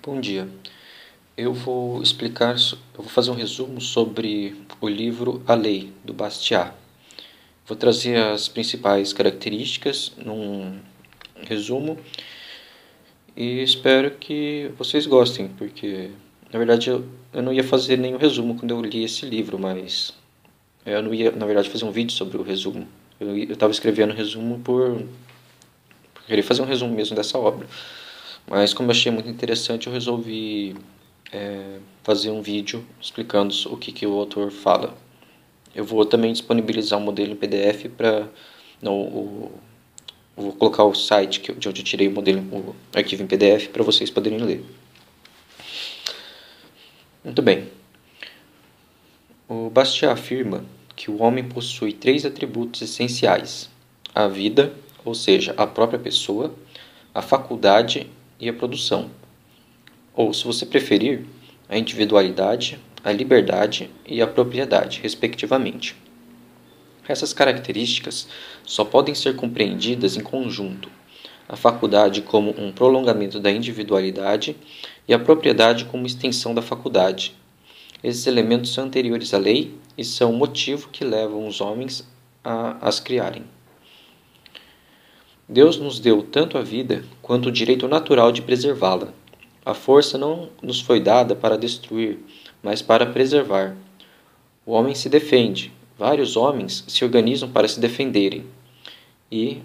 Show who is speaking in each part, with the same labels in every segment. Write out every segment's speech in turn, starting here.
Speaker 1: Bom dia. Eu vou fazer um resumo sobre o livro A Lei, do Bastiat. Vou trazer as principais características num resumo e espero que vocês gostem, porque na verdade eu não ia fazer nenhum resumo quando eu li esse livro, mas eu não ia, na verdade, fazer um vídeo sobre o resumo. Eu estava escrevendo resumo por querer fazer um resumo mesmo dessa obra. Mas como eu achei muito interessante, eu resolvi fazer um vídeo explicando o que o autor fala. Eu vou também disponibilizar um modelo em PDF para vou colocar o site de onde eu tirei o arquivo em PDF para vocês poderem ler. Muito bem. O Bastiat afirma que o homem possui três atributos essenciais: a vida, ou seja, a própria pessoa, a faculdade e a produção. Ou, se você preferir, a individualidade, a liberdade e a propriedade, respectivamente. Essas características só podem ser compreendidas em conjunto, a faculdade como um prolongamento da individualidade e a propriedade como extensão da faculdade. Esses elementos são anteriores à lei e são o motivo que levam os homens a as criarem. Deus nos deu tanto a vida quanto o direito natural de preservá-la. A força não nos foi dada para destruir, mas para preservar. O homem se defende. Vários homens se organizam para se defenderem e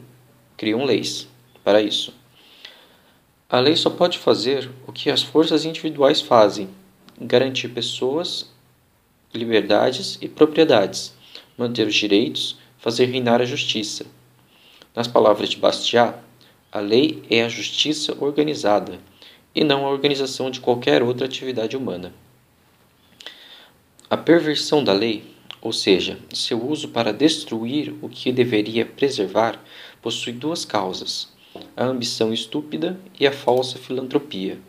Speaker 1: criam leis para isso. A lei só pode fazer o que as forças individuais fazem: garantir pessoas, liberdades e propriedades, manter os direitos, fazer reinar a justiça. Nas palavras de Bastiat, a lei é a justiça organizada e não a organização de qualquer outra atividade humana. A perversão da lei, ou seja, seu uso para destruir o que deveria preservar, possui duas causas: a ambição estúpida e a falsa filantropia.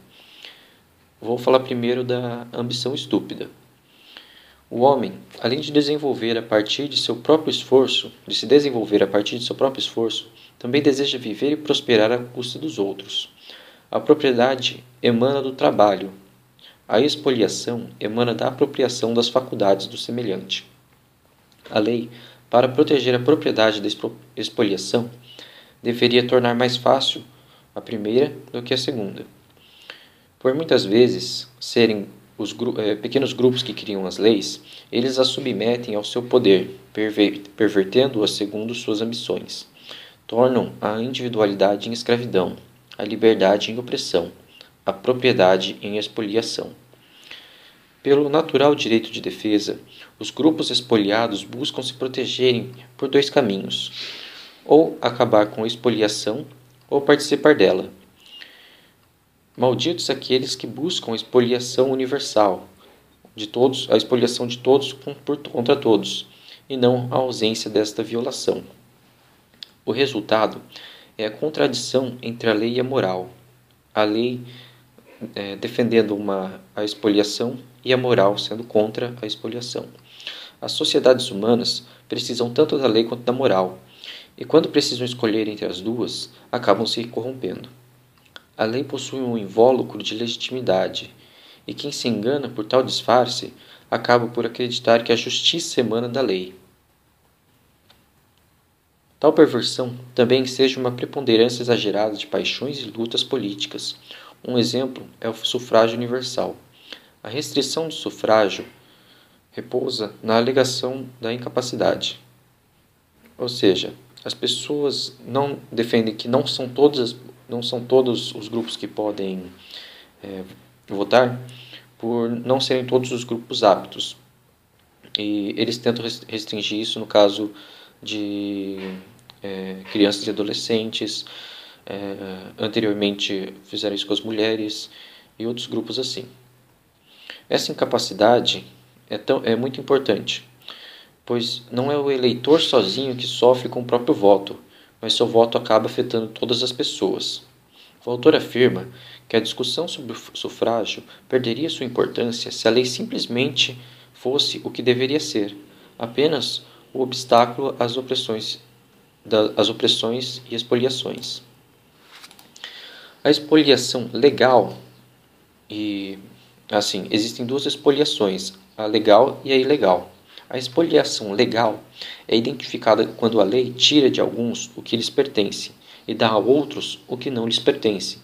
Speaker 1: Vou falar primeiro da ambição estúpida. O homem, além de desenvolver a partir de seu próprio esforço, também deseja viver e prosperar à custa dos outros. A propriedade emana do trabalho. A expoliação emana da apropriação das faculdades do semelhante. A lei, para proteger a propriedade da expoliação, deveria tornar mais fácil a primeira do que a segunda. Por muitas vezes serem os pequenos grupos que criam as leis, eles as submetem ao seu poder, pervertendo-as segundo suas ambições. Tornam a individualidade em escravidão, a liberdade em opressão, a propriedade em expoliação. Pelo natural direito de defesa, os grupos expoliados buscam se protegerem por dois caminhos: ou acabar com a expoliação, ou participar dela. Malditos aqueles que buscam a expoliação universal, a expoliação de todos contra todos, e não a ausência desta violação. O resultado é a contradição entre a lei e a moral. A lei defendendo a expoliação e a moral sendo contra a expoliação. As sociedades humanas precisam tanto da lei quanto da moral, e quando precisam escolher entre as duas, acabam se corrompendo. A lei possui um invólucro de legitimidade, e quem se engana por tal disfarce acaba por acreditar que a justiça emana da lei. Tal perversão também enseja uma preponderância exagerada de paixões e lutas políticas. Um exemplo é o sufrágio universal. A restrição do sufrágio repousa na alegação da incapacidade. Ou seja, as pessoas não defendem que não são todos os grupos que podem votar, por não serem todos os grupos aptos. E eles tentam restringir isso no caso de crianças e adolescentes, anteriormente fizeram isso com as mulheres e outros grupos assim. Essa incapacidade é muito importante, pois não é o eleitor sozinho que sofre com o próprio voto, mas seu voto acaba afetando todas as pessoas. O autor afirma que a discussão sobre o sufrágio perderia sua importância se a lei simplesmente fosse o que deveria ser, apenas o obstáculo às opressões e expoliações. A expoliação legal E, assim, existem duas expoliações, a legal e a ilegal. A expoliação legal é identificada quando a lei tira de alguns o que lhes pertence e dá a outros o que não lhes pertence.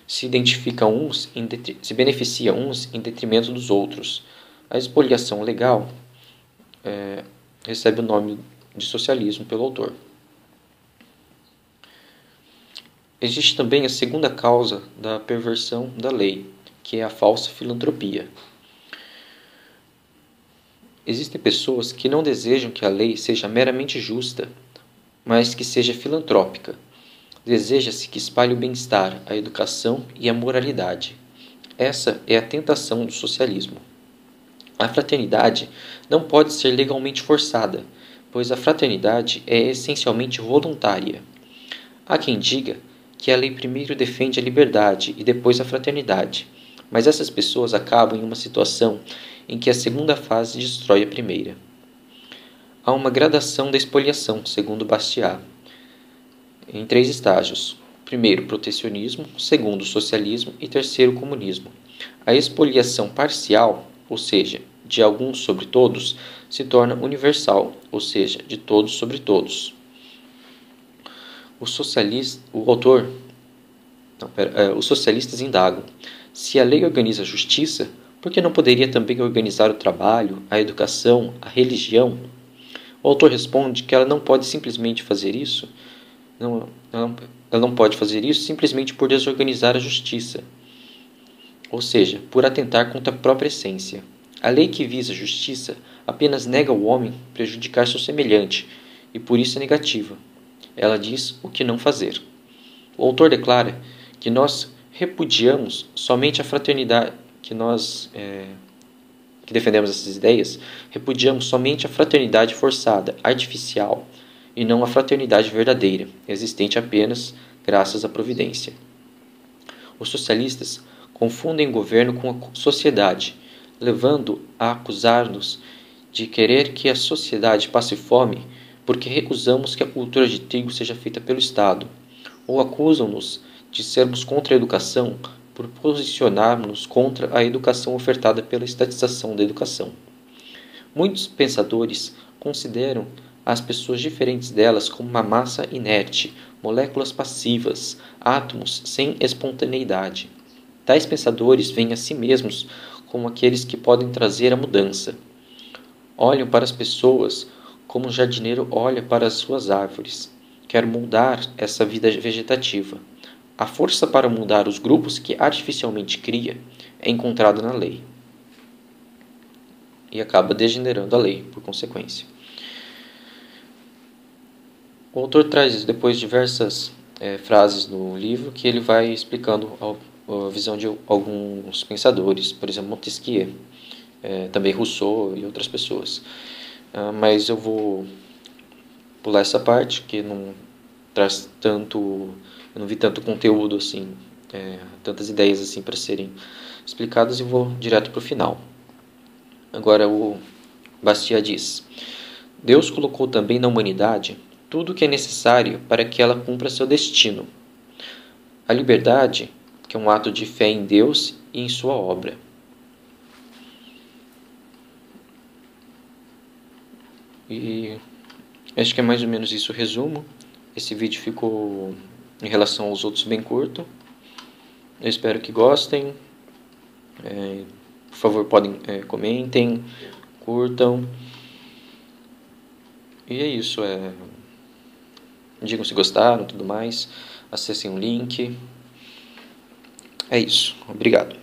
Speaker 1: Se beneficia uns em detrimento dos outros. A expoliação legal recebe o nome de socialismo pelo autor. Existe também a segunda causa da perversão da lei, que é a falsa filantropia. Existem pessoas que não desejam que a lei seja meramente justa, mas que seja filantrópica. Deseja-se que espalhe o bem-estar, a educação e a moralidade. Essa é a tentação do socialismo. A fraternidade não pode ser legalmente forçada, pois a fraternidade é essencialmente voluntária. Há quem diga que a lei primeiro defende a liberdade e depois a fraternidade, mas essas pessoas acabam em uma situação em que a segunda fase destrói a primeira. Há uma gradação da expoliação, segundo Bastiat, em 3 estágios. Primeiro, protecionismo, segundo, socialismo e terceiro, comunismo. A expoliação parcial, ou seja, de alguns sobre todos, se torna universal, ou seja, de todos sobre todos. Os socialistas indagam: se a lei organiza a justiça, por que não poderia também organizar o trabalho, a educação, a religião? O autor responde que ela não pode simplesmente fazer isso. Ela não pode fazer isso simplesmente por desorganizar a justiça, ou seja, por atentar contra a própria essência. A lei que visa a justiça apenas nega ao homem prejudicar seu semelhante, e por isso é negativa. Ela diz o que não fazer. O autor declara que nós repudiamos somente a fraternidade, que defendemos essas ideias, repudiamos somente a fraternidade forçada, artificial, e não a fraternidade verdadeira, existente apenas graças à providência. Os socialistas confundem o governo com a sociedade, levando a acusar-nos de querer que a sociedade passe fome porque recusamos que a cultura de trigo seja feita pelo Estado, ou acusam-nos de sermos contra a educação por posicionarmos-nos contra a educação ofertada pela estatização da educação. Muitos pensadores consideram as pessoas diferentes delas como uma massa inerte, moléculas passivas, átomos sem espontaneidade. Tais pensadores veem a si mesmos como aqueles que podem trazer a mudança. Olham para as pessoas como um jardineiro olha para as suas árvores. Quer moldar essa vida vegetativa. A força para mudar os grupos que artificialmente cria é encontrada na lei. E acaba degenerando a lei, por consequência. O autor traz depois diversas frases no livro que ele vai explicando a visão de alguns pensadores, por exemplo, Montesquieu, também Rousseau e outras pessoas. Mas eu vou pular essa parte, que não traz tanto, eu não vi tanto conteúdo assim, tantas ideias assim para serem explicadas, e vou direto para o final. Agora o Bastiat diz: Deus colocou também na humanidade tudo o que é necessário para que ela cumpra seu destino. A liberdade, que é um ato de fé em Deus e em sua obra. E acho que é mais ou menos isso o resumo. Esse vídeo ficou, em relação aos outros, bem curto. Eu espero que gostem. Por favor, comentem, curtam. E é isso. Digam se gostaram e tudo mais. Acessem o link. É isso. Obrigado.